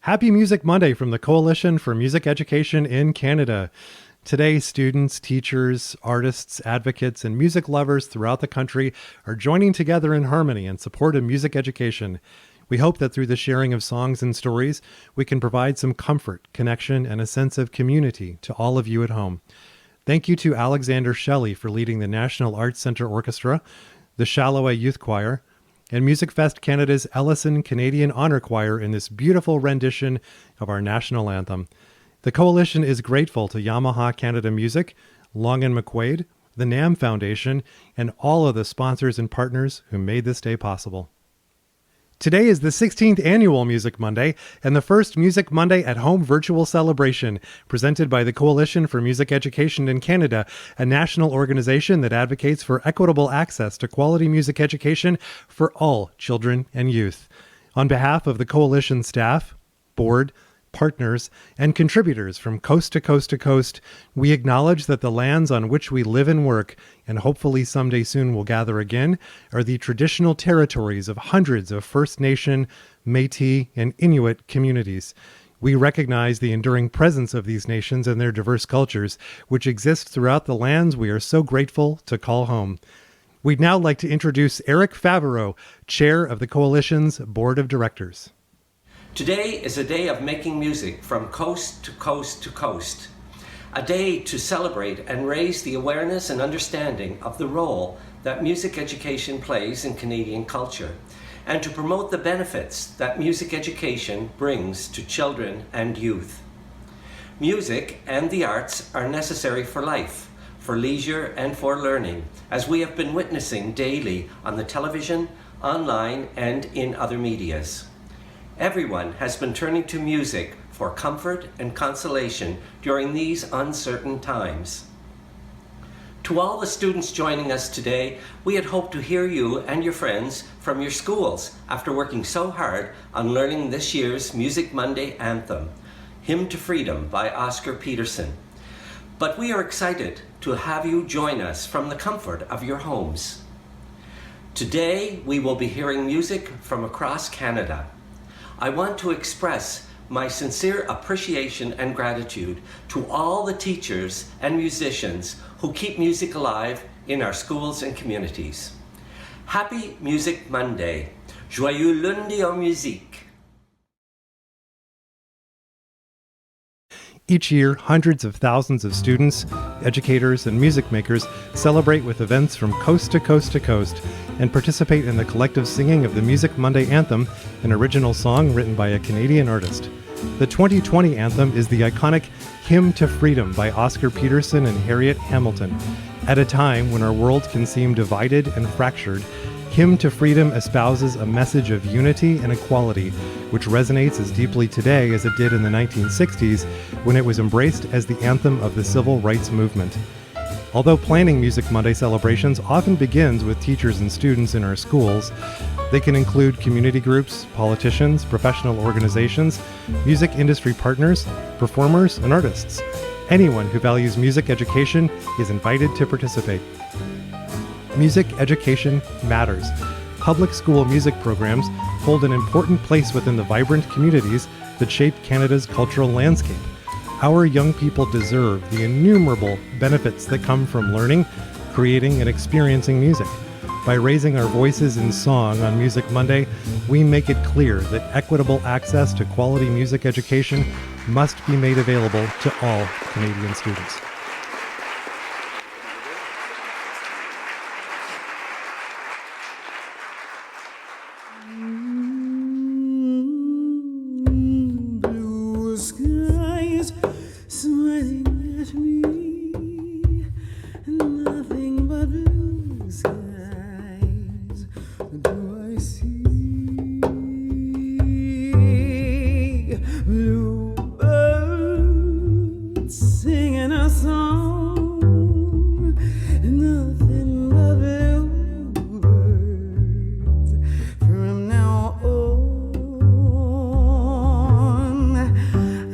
Happy Music Monday from the Coalition for Music Education in Canada. Today, students, teachers, artists, advocates, and music lovers throughout the country are joining together in harmony in support of music education. We hope that through the sharing of songs and stories, we can provide some comfort, connection, and a sense of community to all of you at home. Thank you to Alexander Shelley for leading the National Arts Centre Orchestra, the Shalloway Youth Choir, and Music Fest Canada's Ellison Canadian Honor Choir in this beautiful rendition of our national anthem. The Coalition is grateful to Yamaha Canada Music, Long and McQuaid, the NAM Foundation, and all of the sponsors and partners who made this day possible. Today is the 16th annual Music Monday and the first Music Monday at Home virtual celebration presented by the Coalition for Music Education in Canada, a national organization that advocates for equitable access to quality music education for all children and youth. On behalf of the Coalition staff, board, partners, and contributors from coast to coast to coast, we acknowledge that the lands on which we live and work, and hopefully someday soon will gather again, are the traditional territories of hundreds of First Nation, Métis, and Inuit communities. We recognize the enduring presence of these nations and their diverse cultures, which exist throughout the lands we are so grateful to call home. We'd now like to introduce Eric Favreau, Chair of the Coalition's Board of Directors. Today is a day of making music from coast to coast to coast. A day to celebrate and raise the awareness and understanding of the role that music education plays in Canadian culture, and to promote the benefits that music education brings to children and youth. Music and the arts are necessary for life, for leisure, and for learning, as we have been witnessing daily on the television, online, and in other medias. Everyone has been turning to music for comfort and consolation during these uncertain times. To all the students joining us today, we had hoped to hear you and your friends from your schools after working so hard on learning this year's Music Monday anthem, Hymn to Freedom by Oscar Peterson. But we are excited to have you join us from the comfort of your homes. Today, we will be hearing music from across Canada. I want to express my sincere appreciation and gratitude to all the teachers and musicians who keep music alive in our schools and communities. Happy Music Monday. Joyeux lundi en musique. Each year, hundreds of thousands of students, educators, and music makers celebrate with events from coast to coast to coast and participate in the collective singing of the Music Monday Anthem, an original song written by a Canadian artist. The 2020 anthem is the iconic Hymn to Freedom by Oscar Peterson and Harriette Hamilton. At a time when our world can seem divided and fractured, Hymn to Freedom espouses a message of unity and equality, which resonates as deeply today as it did in the 1960s when it was embraced as the anthem of the civil rights movement. Although planning Music Monday celebrations often begins with teachers and students in our schools, they can include community groups, politicians, professional organizations, music industry partners, performers, and artists. Anyone who values music education is invited to participate. Music education matters. Public school music programs hold an important place within the vibrant communities that shape Canada's cultural landscape. Our young people deserve the innumerable benefits that come from learning, creating, and experiencing music. By raising our voices in song on Music Monday, we make it clear that equitable access to quality music education must be made available to all Canadian students.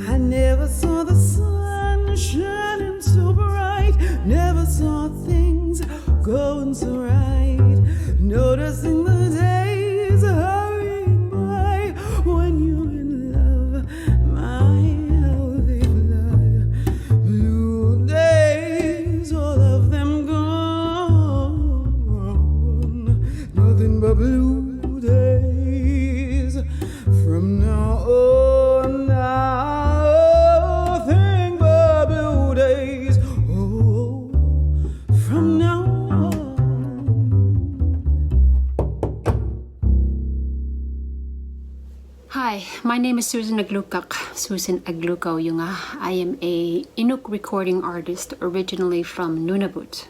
I My name is Susan Aglukark, Susan Agluko Yunga. I am a Inuk recording artist originally from Nunavut.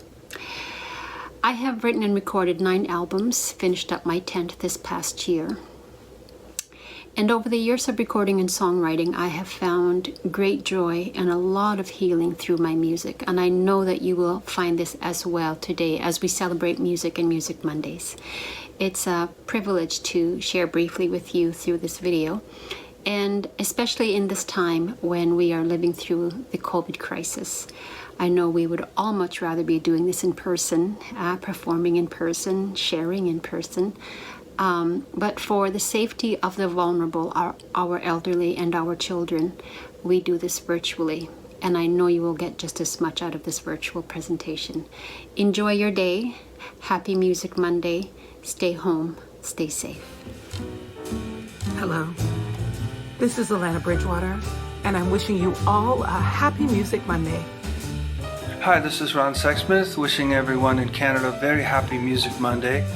I have written and recorded 9 albums, finished up my 10th this past year. And over the years of recording and songwriting, I have found great joy and a lot of healing through my music. And I know that you will find this as well today as we celebrate music and Music Mondays. It's a privilege to share briefly with you through this video, and especially in this time when we are living through the COVID crisis. I know we would all much rather be doing this in person, performing in person, sharing in person, but for the safety of the vulnerable, our elderly and our children, we do this virtually. And I know you will get just as much out of this virtual presentation. Enjoy your day. Happy Music Monday. Stay home, stay safe. Hello, this is Alana Bridgewater, and I'm wishing you all a happy Music Monday. Hi, this is Ron Sexsmith, wishing everyone in Canada a very happy Music Monday.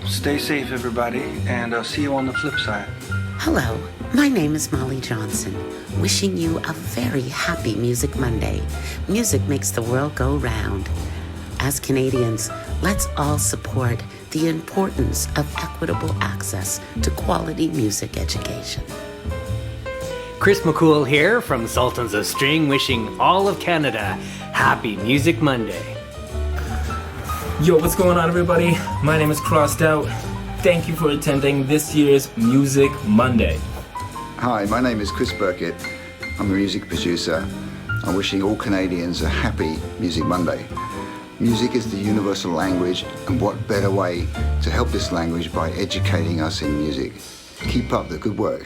Stay safe, everybody, and I'll see you on the flip side. Hello, my name is Molly Johnson, wishing you a very happy Music Monday. Music makes the world go round. As Canadians, let's all support the importance of equitable access to quality music education. Chris McKhool here from Sultans of String, wishing all of Canada happy Music Monday. Yo, what's going on, everybody? My name is Krosst Out. Thank you for attending this year's Music Monday. Hi, my name is Chris Birkett. I'm a music producer. I'm wishing all Canadians a happy Music Monday. Music is the universal language, and what better way to help this language by educating us in music. Keep up the good work.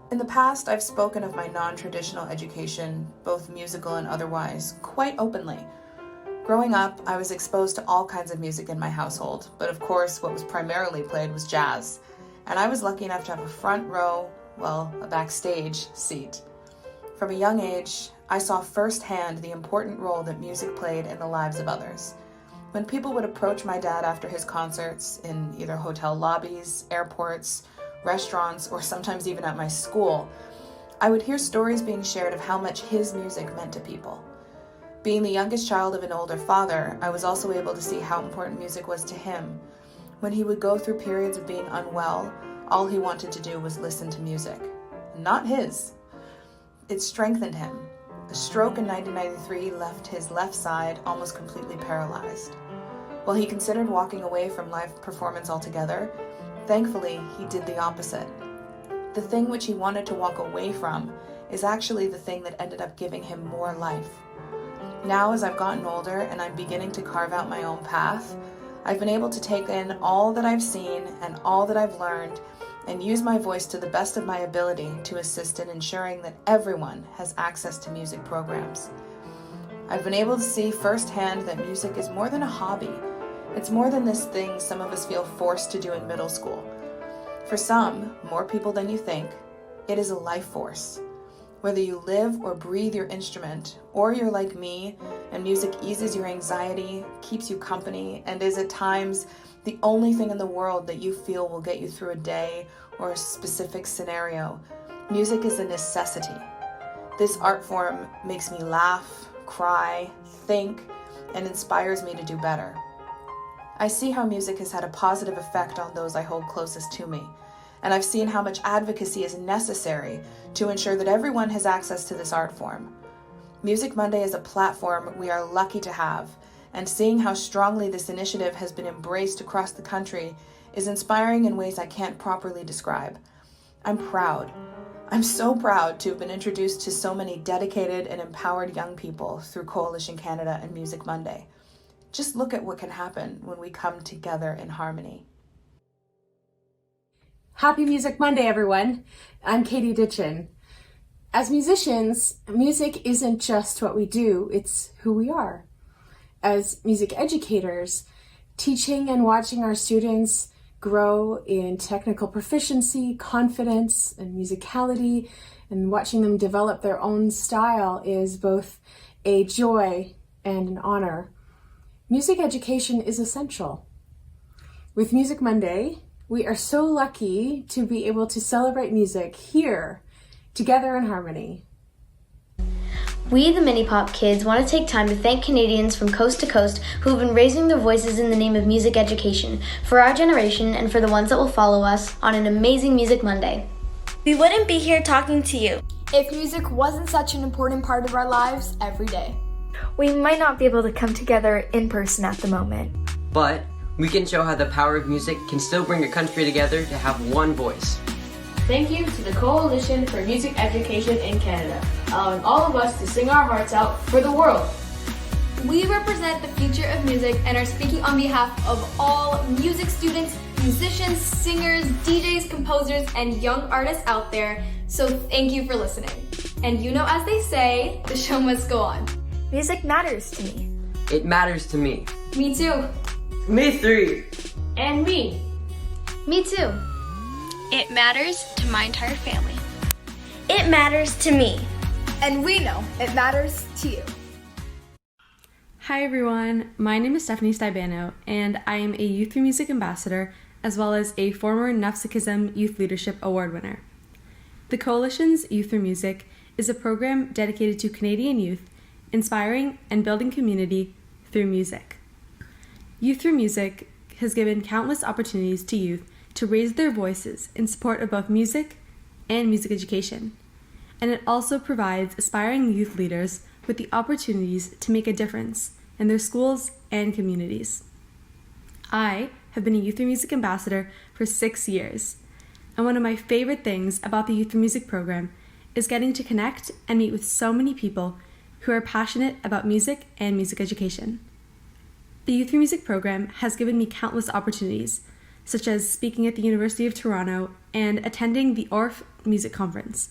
In the past, I've spoken of my non-traditional education, both musical and otherwise, quite openly. Growing up, I was exposed to all kinds of music in my household, but of course what was primarily played was jazz, and I was lucky enough to have a front row, a backstage seat. From a young age, I saw firsthand the important role that music played in the lives of others. When people would approach my dad after his concerts in either hotel lobbies, airports, restaurants, or sometimes even at my school, I would hear stories being shared of how much his music meant to people. Being the youngest child of an older father, I was also able to see how important music was to him. When he would go through periods of being unwell, all he wanted to do was listen to music. Not his. It strengthened him. A stroke in 1993 left his left side almost completely paralyzed. While he considered walking away from live performance altogether, thankfully he did the opposite. The thing which he wanted to walk away from is actually the thing that ended up giving him more life. Now, as I've gotten older and I'm beginning to carve out my own path, I've been able to take in all that I've seen and all that I've learned and use my voice to the best of my ability to assist in ensuring that everyone has access to music programs. I've been able to see firsthand that music is more than a hobby. It's more than this thing some of us feel forced to do in middle school. For some, more people than you think, it is a life force. Whether you live or breathe your instrument, or you're like me, and music eases your anxiety, keeps you company, and is at times the only thing in the world that you feel will get you through a day or a specific scenario, music is a necessity. This art form makes me laugh, cry, think, and inspires me to do better. I see how music has had a positive effect on those I hold closest to me, and I've seen how much advocacy is necessary to ensure that everyone has access to this art form. Music Monday is a platform we are lucky to have, and seeing how strongly this initiative has been embraced across the country is inspiring in ways I can't properly describe. I'm proud. I'm so proud to have been introduced to so many dedicated and empowered young people through Coalition Canada and Music Monday. Just look at what can happen when we come together in harmony. Happy Music Monday, everyone. I'm Katie Ditschun. As musicians, music isn't just what we do, it's who we are. As music educators, teaching and watching our students grow in technical proficiency, confidence, and musicality, and watching them develop their own style is both a joy and an honor. Music education is essential. With Music Monday, we are so lucky to be able to celebrate music here, together in harmony. We, the Mini Pop Kids, want to take time to thank Canadians from coast to coast who have been raising their voices in the name of music education for our generation and for the ones that will follow us on an amazing Music Monday. We wouldn't be here talking to you if music wasn't such an important part of our lives every day. We might not be able to come together in person at the moment, but we can show how the power of music can still bring a country together to have one voice. Thank you to the Coalition for Music Education in Canada, allowing all of us to sing our hearts out for the world. We represent the future of music and are speaking on behalf of all music students, musicians, singers, DJs, composers, and young artists out there, so thank you for listening. And you know, as they say, the show must go on. Music matters to me. It matters to me. Me too. Me three. And me. Me too. It matters to my entire family. It matters to me. And we know it matters to you. Hi everyone, my name is Stephanie Stalbano, and I am a Youth for Music Ambassador, as well as a former Nufsikism Youth Leadership Award winner. The Coalition's Youth for Music is a program dedicated to Canadian youth, inspiring and building community through music. Youth for Music has given countless opportunities to youth to raise their voices in support of both music and music education, and it also provides aspiring youth leaders with the opportunities to make a difference in their schools and communities. I have been a Youth for Music Ambassador for 6 years, and one of my favorite things about the Youth for Music program is getting to connect and meet with so many people who are passionate about music and music education. The Youth for Music program has given me countless opportunities, such as speaking at the University of Toronto and attending the ORF Music Conference,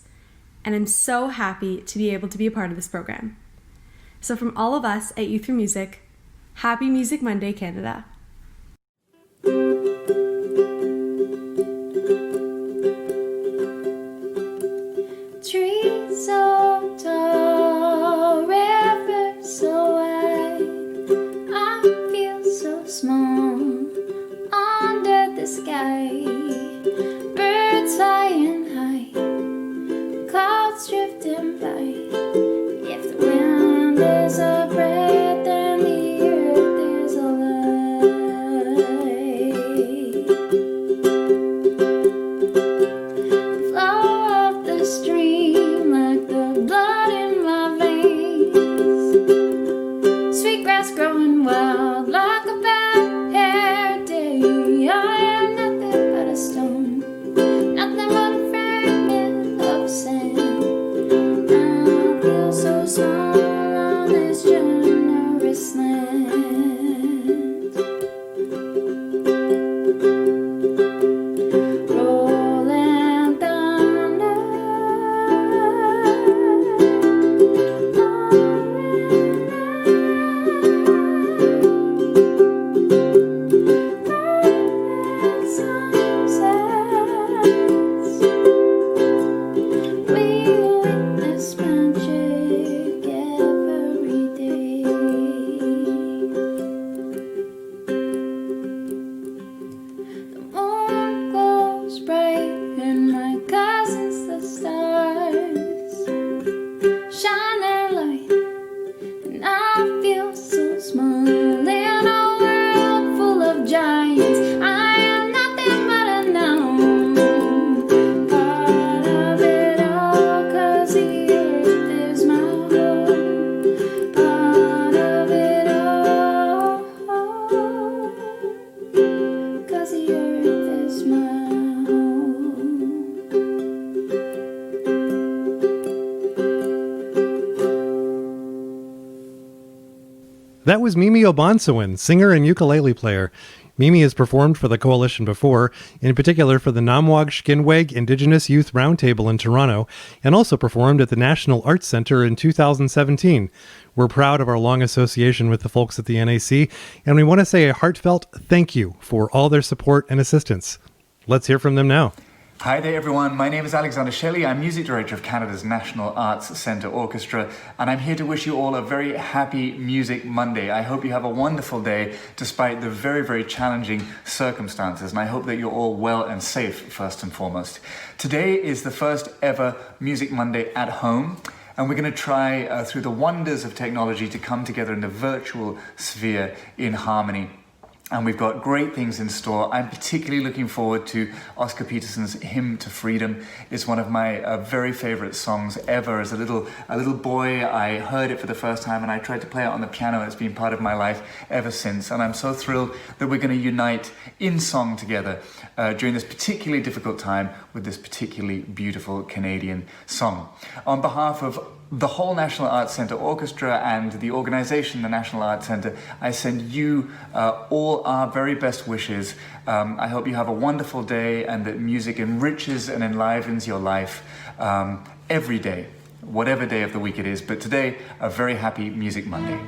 and I'm so happy to be able to be a part of this program. So from all of us at Youth for Music, Happy Music Monday, Canada. Trees so tall, river so wide, I feel so small under the sky. Birds flying high, clouds drifting by. If the wind is a breath, then the earth is alive. Flow of the stream like the blood in my veins. Sweet grass growing wild like a bad hair day. I am nothing but a stone, nothing but a fragment of sand. I feel so small on this generous land. Rolling thunder, we witness magic every day. The moon glows bright and my cousins the stars shine their light, and I feel so small in a world full of giants. I am nothing but a gnome, part of it all, 'cause the earth is my home, part of it all, 'cause the earth is my home. That was Mimi Obansewin, singer and ukulele player. Mimi has performed for the Coalition before, in particular for the Namwag Skinweg Indigenous Youth Roundtable in Toronto, and also performed at the National Arts Centre in 2017. We're proud of our long association with the folks at the NAC, and we want to say a heartfelt thank you for all their support and assistance. Let's hear from them now. Hi there everyone, my name is Alexander Shelley. I'm Music Director of Canada's National Arts Centre Orchestra, and I'm here to wish you all a very happy Music Monday. I hope you have a wonderful day despite the very, very challenging circumstances, and I hope that you're all well and safe first and foremost. Today is the first ever Music Monday at home, and we're going to try through the wonders of technology to come together in the virtual sphere in harmony. And we've got great things in store. I'm particularly looking forward to Oscar Peterson's Hymn to Freedom. It's one of my very favorite songs ever. As a little boy, I heard it for the first time and I tried to play it on the piano. It's been part of my life ever since. And I'm so thrilled that we're going to unite in song together during this particularly difficult time with this particularly beautiful Canadian song. On behalf of the whole National Arts Centre Orchestra and the organisation, the National Arts Centre, I send you all our very best wishes. I hope you have a wonderful day and that music enriches and enlivens your life every day, whatever day of the week it is. But today, a very happy Music Monday.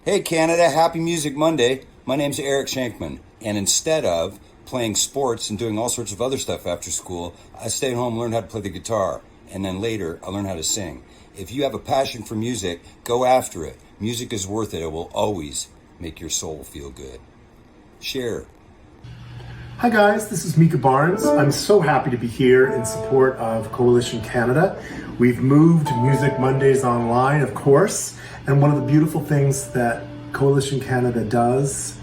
Hey Canada, happy Music Monday. My name's Eric Schenkman, and instead of playing sports and doing all sorts of other stuff after school, I stayed home, learned how to play the guitar, and then later I learned how to sing. If you have a passion for music, go after it. Music is worth it. It will always make your soul feel good. Share. Hi guys, this is Micah Barnes. I'm so happy to be here in support of Coalition Canada. We've moved Music Mondays online, of course, and one of the beautiful things that Coalition Canada does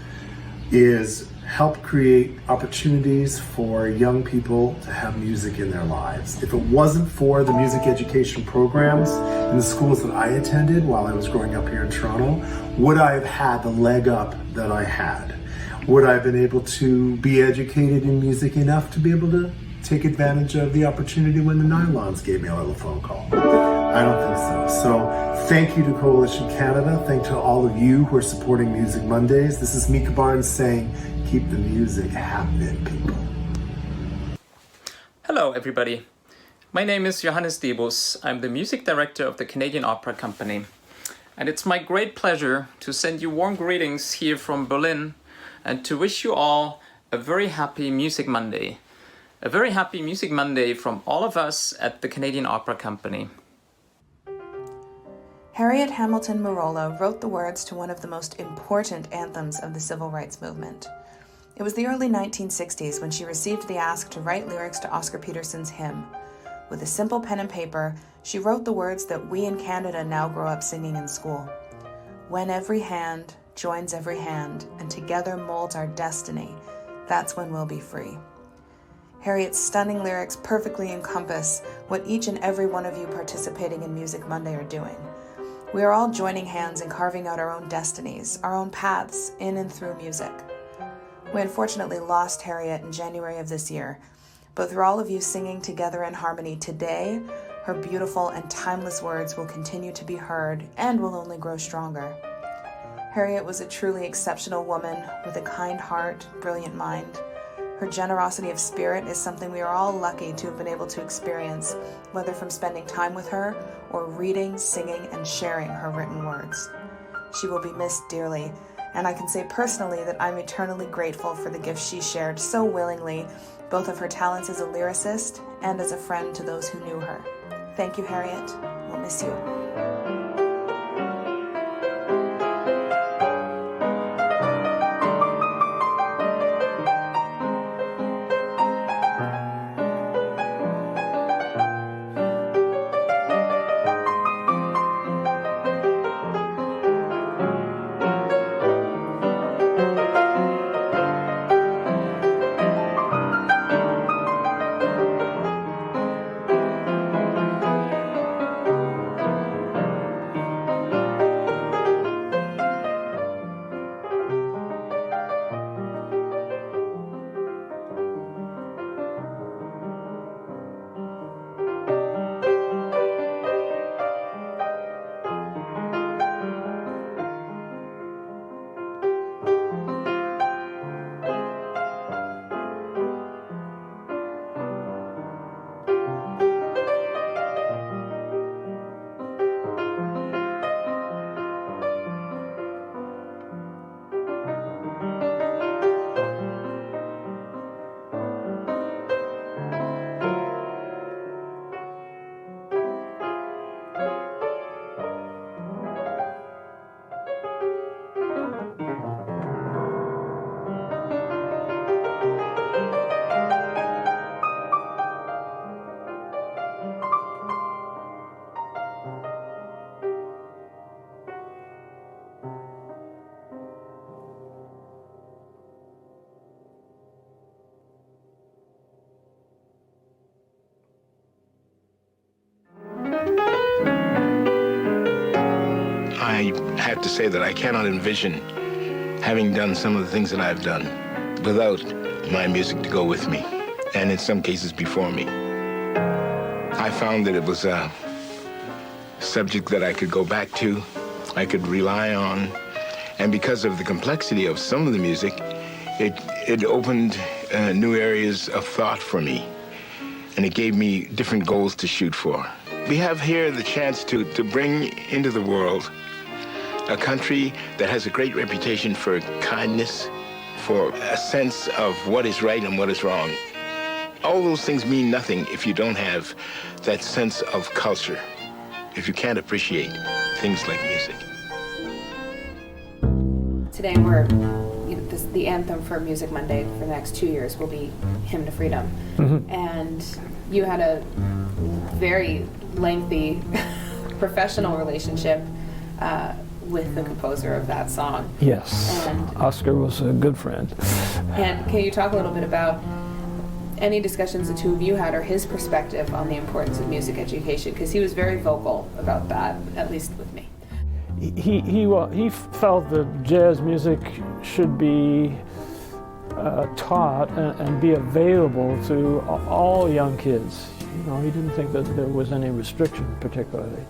is help create opportunities for young people to have music in their lives. If it wasn't for the music education programs in the schools that I attended while I was growing up here in Toronto, would I have had the leg up that I had? Would I have been able to be educated in music enough to be able to take advantage of the opportunity when the Nylons gave me a little phone call? I don't think so. So thank you to Coalition Canada. Thank to all of you who are supporting Music Mondays. This is Micah Barnes saying, keep the music happening, people. Hello, everybody. My name is Johannes Debus. I'm the music director of the Canadian Opera Company. And it's my great pleasure to send you warm greetings here from Berlin and to wish you all a very happy Music Monday. A very happy Music Monday from all of us at the Canadian Opera Company. Harriette Hamilton Merolla wrote the words to one of the most important anthems of the civil rights movement. It was the early 1960s when she received the ask to write lyrics to Oscar Peterson's hymn. With a simple pen and paper, she wrote the words that we in Canada now grow up singing in school. When every hand joins every hand and together molds our destiny, that's when we'll be free. Harriette's stunning lyrics perfectly encompass what each and every one of you participating in Music Monday are doing. We are all joining hands in carving out our own destinies, our own paths in and through music. We unfortunately lost Harriette in January of this year, but through all of you singing together in harmony today, her beautiful and timeless words will continue to be heard and will only grow stronger. Harriette was a truly exceptional woman with a kind heart, brilliant mind. Her generosity of spirit is something we are all lucky to have been able to experience, whether from spending time with her or reading, singing, and sharing her written words. She will be missed dearly, and I can say personally that I'm eternally grateful for the gifts she shared so willingly, both of her talents as a lyricist and as a friend to those who knew her. Thank you, Harriette. We'll miss you. I have to say that I cannot envision having done some of the things that I've done without my music to go with me, and in some cases before me. I found that it was a subject that I could go back to, I could rely on, and because of the complexity of some of the music, it opened new areas of thought for me, and it gave me different goals to shoot for. We have here the chance to bring into the world a country that has a great reputation for kindness, for a sense of what is right and what is wrong. All those things mean nothing if you don't have that sense of culture, if you can't appreciate things like music. Today the anthem for Music Monday for the next 2 years will be Hymn to Freedom. Mm-hmm. And you had a very lengthy professional relationship with the composer of that song. Yes, And Oscar was a good friend. And can you talk a little bit about any discussions the two of you had, or his perspective on the importance of music education? Because he was very vocal about that, at least with me. He felt that jazz music should be taught and be available to all young kids. You know, he didn't think that there was any restriction particularly.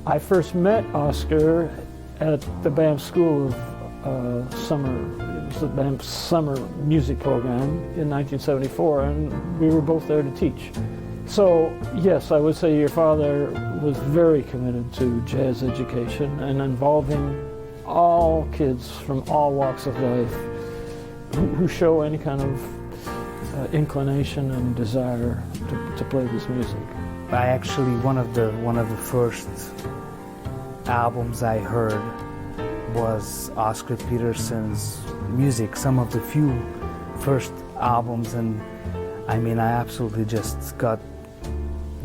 I first met Oscar at the Banff School of Summer. It was the Banff Summer Music Program in 1974, and we were both there to teach. So, yes, I would say your father was very committed to jazz education and involving all kids from all walks of life who show any kind of inclination and desire to play this music. I actually, one of the first albums I heard was Oscar Peterson's music, some of the few first albums, and I mean, I absolutely just got,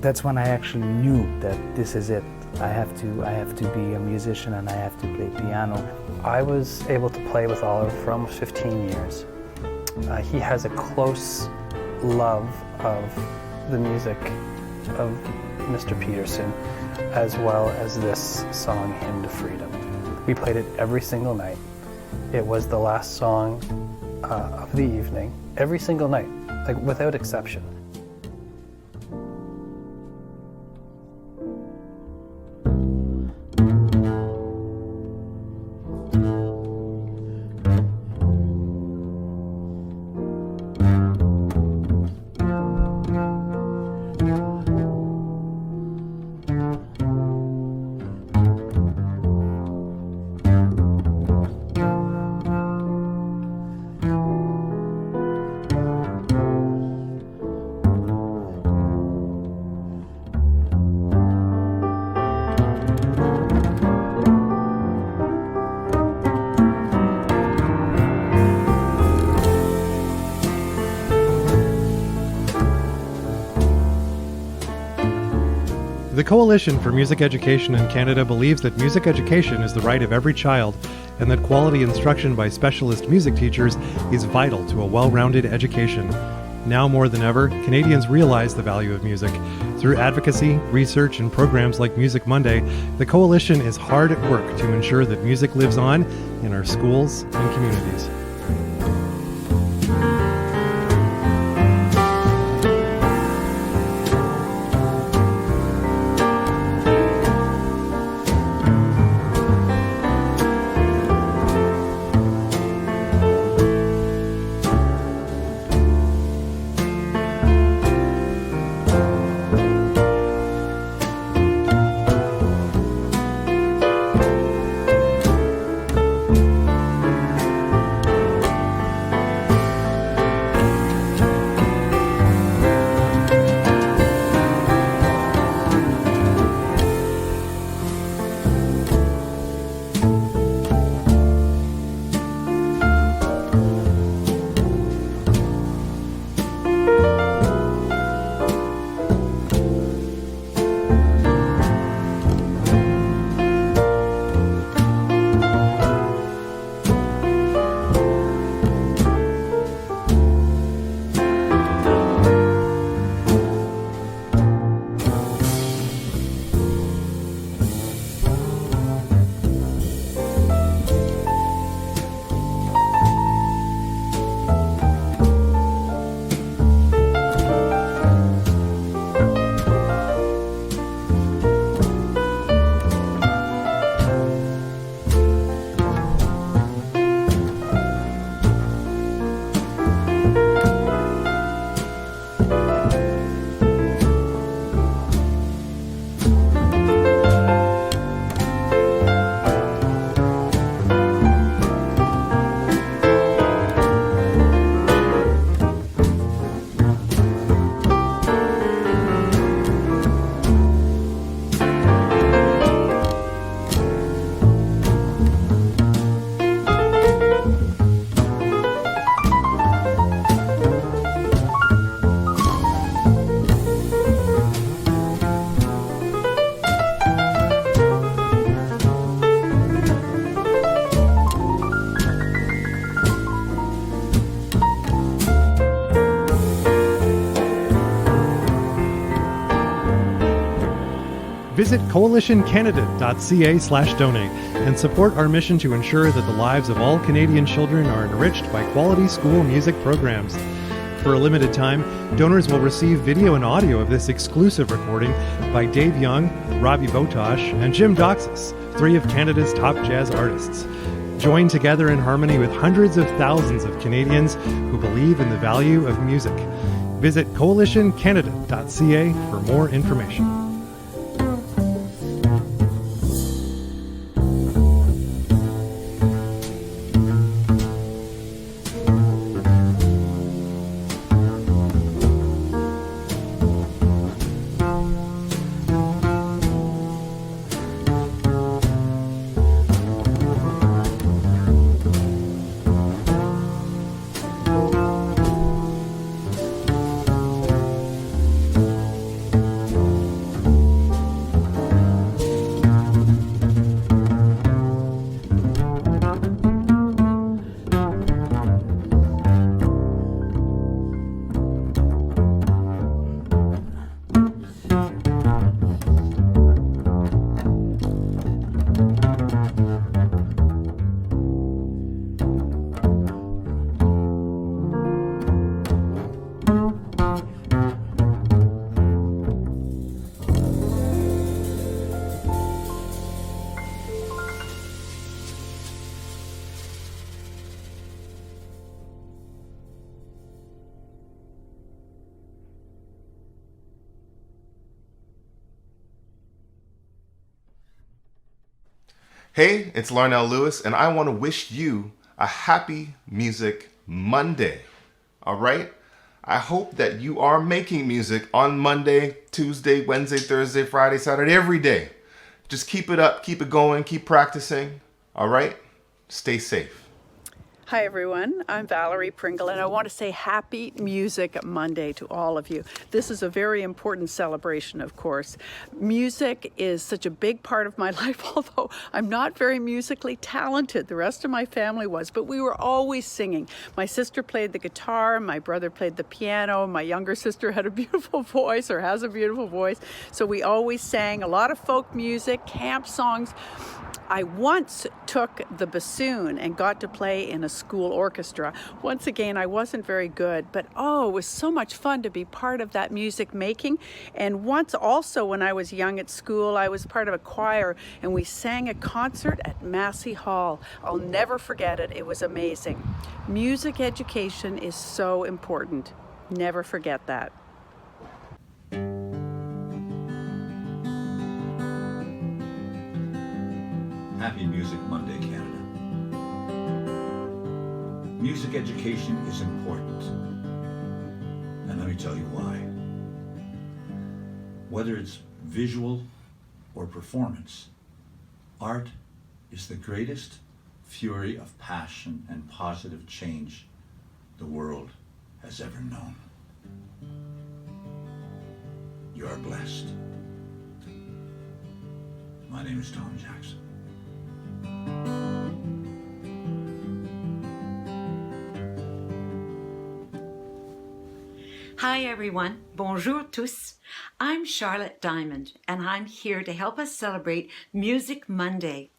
that's when I actually knew that this is it. I have to be a musician and I have to play piano. I was able to play with Oliver for almost 15 years. He has a close love of the music of Mr. Peterson, as well as this song, Hymn to Freedom. We played it every single night. It was the last song of the evening, every single night, like without exception. The Coalition for Music Education in Canada believes that music education is the right of every child and that quality instruction by specialist music teachers is vital to a well-rounded education. Now more than ever, Canadians realize the value of music. Through advocacy, research, and programs like Music Monday, the Coalition is hard at work to ensure that music lives on in our schools and communities. Visit coalitioncanada.ca/donate and support our mission to ensure that the lives of all Canadian children are enriched by quality school music programs. For a limited time, donors will receive video and audio of this exclusive recording by Dave Young, Robi Botos, and Jim Doxis, 3 of Canada's top jazz artists. Join together in harmony with hundreds of thousands of Canadians who believe in the value of music. Visit coalitioncanada.ca for more information. Hey, it's Larnell Lewis, and I want to wish you a happy Music Monday. All right? I hope that you are making music on Monday, Tuesday, Wednesday, Thursday, Friday, Saturday, every day. Just keep it up, keep it going, keep practicing. All right? Stay safe. Hi everyone, I'm Valerie Pringle and I want to say Happy Music Monday to all of you. This is a very important celebration, of course. Music is such a big part of my life, although I'm not very musically talented. The rest of my family was, but we were always singing. My sister played the guitar, my brother played the piano, my younger sister had a beautiful voice or has a beautiful voice, so we always sang a lot of folk music, camp songs. I once took the bassoon and got to play in a school orchestra. Once again, I wasn't very good, but it was so much fun to be part of that music making. And once also when I was young at school, I was part of a choir and we sang a concert at Massey Hall. I'll never forget it. It was amazing. Music education is so important. Never forget that. Happy Music Monday, Canada. Music education is important, and let me tell you why. Whether it's visual or performance, art is the greatest fury of passion and positive change the world has ever known. You are blessed. My name is Tom Jackson. Hi everyone, bonjour tous. I'm Charlotte Diamond and I'm here to help us celebrate Music Monday.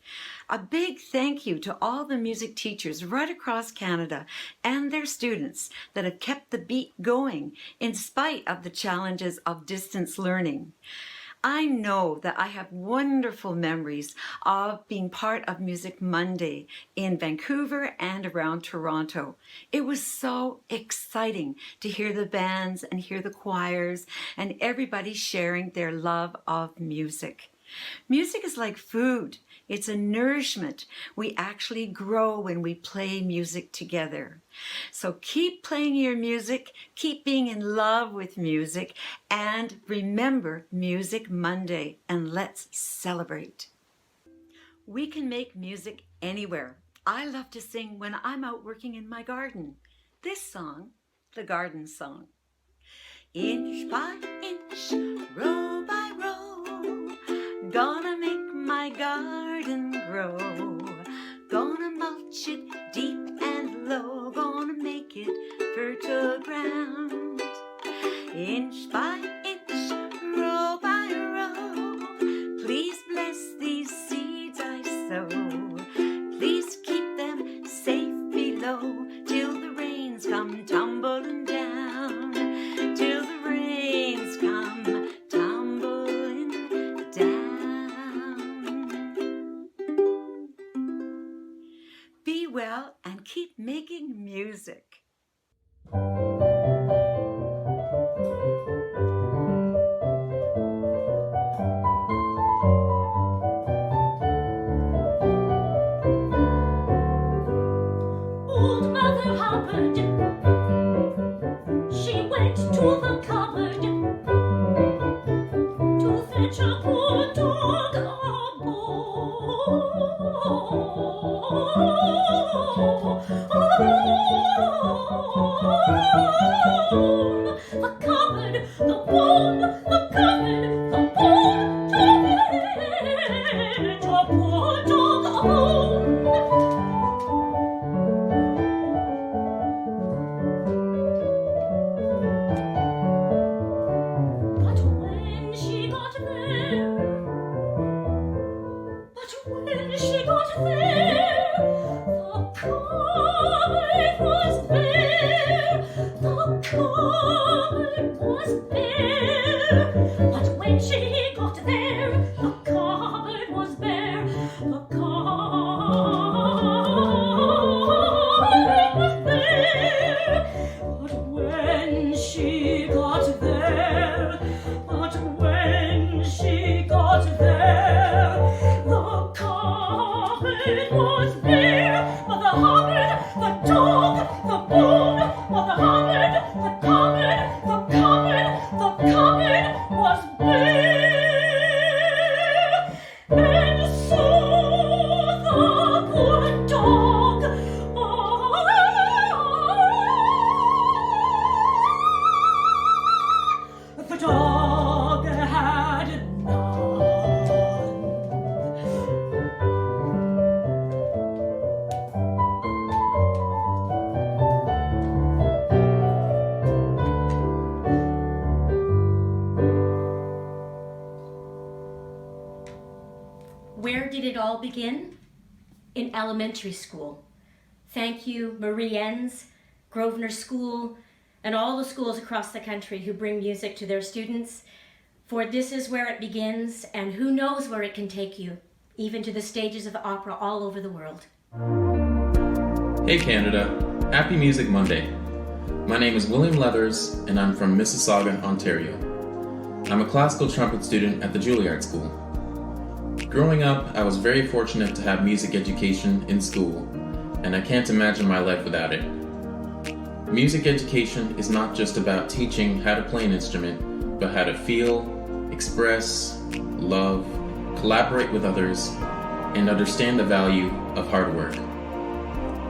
A big thank you to all the music teachers right across Canada and their students that have kept the beat going in spite of the challenges of distance learning. I know that I have wonderful memories of being part of Music Monday in Vancouver and around Toronto. It was so exciting to hear the bands and hear the choirs and everybody sharing their love of music. Music is like food. It's a nourishment. We actually grow when we play music together. So keep playing your music, keep being in love with music, and remember Music Monday, and let's celebrate. We can make music anywhere. I love to sing when I'm out working in my garden. This song, the garden song. Inch by inch, row by row, gonna make my garden grow. Gonna mulch it deep and low, gonna make it fertile ground. Inch by inch, row by row, low till the rains come tumbling down, till the rains come tumbling down. Be well and keep making music. Old Mother Hubbard, she went to the cupboard to fetch a poor dog a bone. The cupboard, the bone, the cupboard, the bone, to fetch a poor dog a bone. Where did it all begin? In elementary school. Thank you, Mariennes, Grosvenor School, and all the schools across the country who bring music to their students, for this is where it begins, and who knows where it can take you, even to the stages of opera all over the world. Hey Canada, Happy Music Monday. My name is William Leathers, and I'm from Mississauga, Ontario. I'm a classical trumpet student at the Juilliard School. Growing up, I was very fortunate to have music education in school, and I can't imagine my life without it. Music education is not just about teaching how to play an instrument, but how to feel, express, love, collaborate with others, and understand the value of hard work.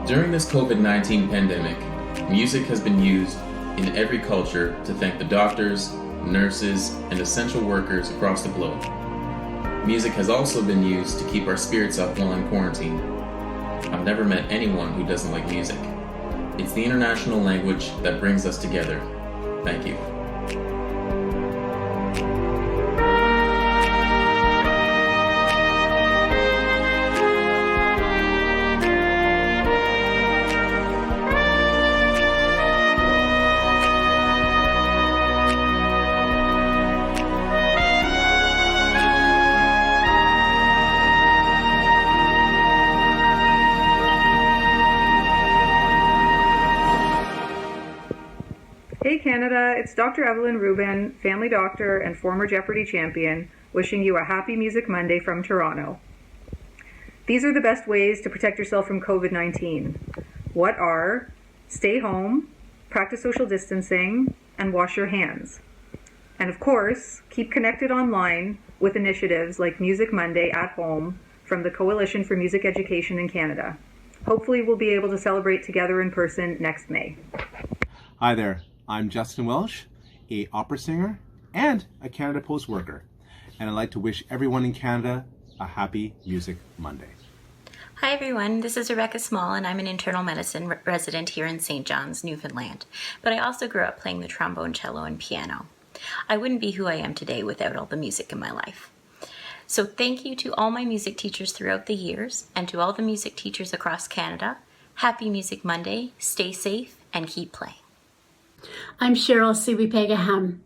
During this COVID-19 pandemic, music has been used in every culture to thank the doctors, nurses, and essential workers across the globe. Music has also been used to keep our spirits up while in quarantine. I've never met anyone who doesn't like music. It's the international language that brings us together. Thank you. Hey Canada, it's Dr. Evelyn Rubin, family doctor and former Jeopardy champion, wishing you a happy Music Monday from Toronto. These are the best ways to protect yourself from COVID-19. What are? Stay home, practice social distancing, and wash your hands. And of course, keep connected online with initiatives like Music Monday at Home from the Coalition for Music Education in Canada. Hopefully we'll be able to celebrate together in person next May. Hi there. I'm Justin Welsh, a opera singer and a Canada Post worker, and I'd like to wish everyone in Canada a happy Music Monday. Hi everyone, this is Rebecca Small and I'm an internal medicine resident here in St. John's, Newfoundland, but I also grew up playing the trombone, cello, and piano. I wouldn't be who I am today without all the music in my life. So thank you to all my music teachers throughout the years and to all the music teachers across Canada Happy Music Monday, stay safe, and keep playing. I'm Sherryl Sewepagaham.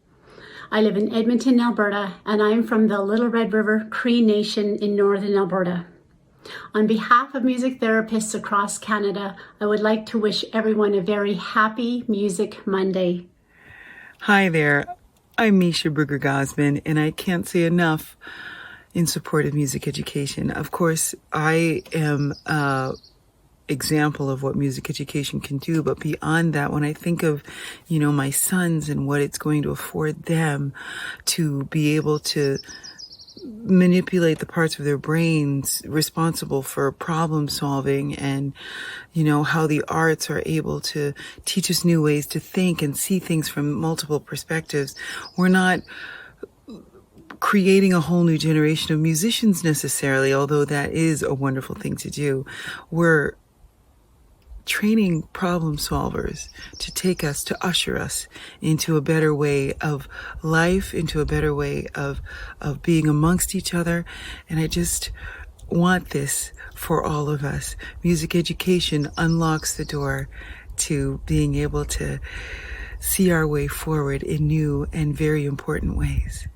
I live in Edmonton, Alberta, and I'm from the Little Red River Cree Nation in northern Alberta. On behalf of music therapists across Canada, I would like to wish everyone a very happy Music Monday. Hi there, I'm Measha Brueggergosman, and I can't say enough in support of music education. Of course, I am an example of what music education can do, but beyond that, when I think of, my sons and what it's going to afford them to be able to manipulate the parts of their brains responsible for problem solving, and how the arts are able to teach us new ways to think and see things from multiple perspectives. We're not creating a whole new generation of musicians necessarily, although that is a wonderful thing to do. We're training problem solvers to usher us into a better way of life, into a better way of being amongst each other. And I just want this for all of us. Music education unlocks the door to being able to see our way forward in new and very important ways.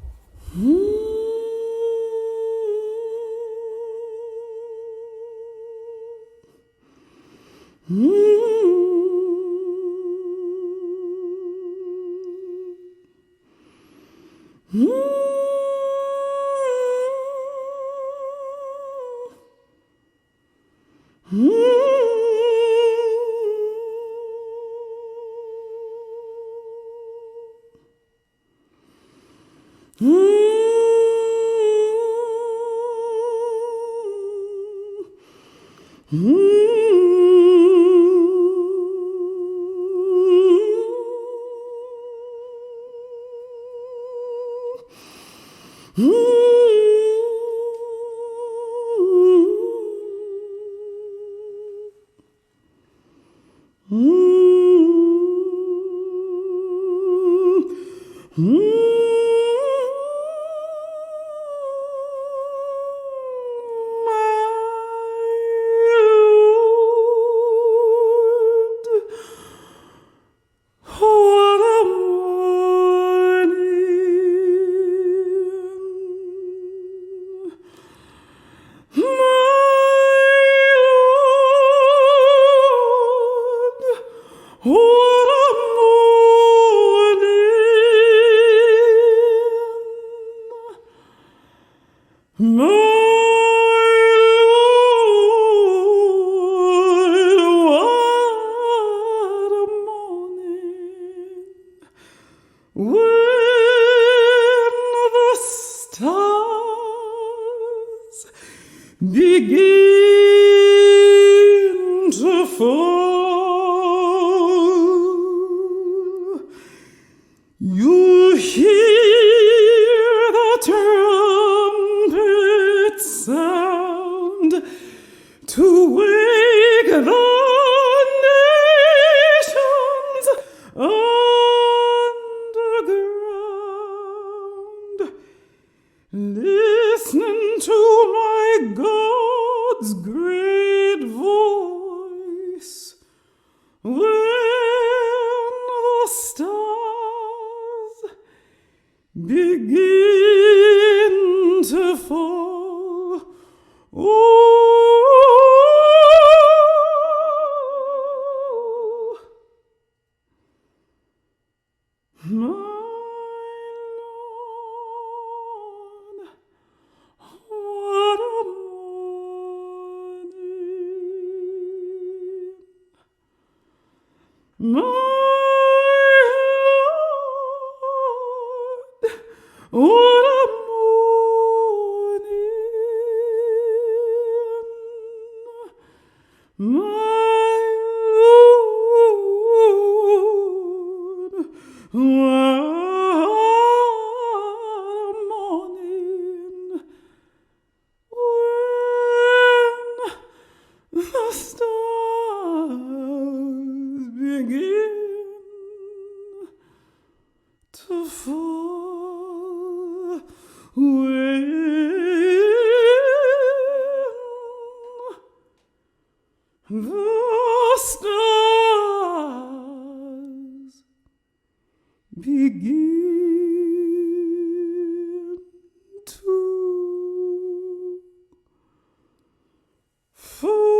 Begin to fall. You hear the trumpet sound to wake the nations underground. Listening to my God's great voice, when the stars begin to fall. Oh, my Lord, what a morning. My Lord, what a morning. My Lord, what a morning. When the stars begin to fall, when the begin to fall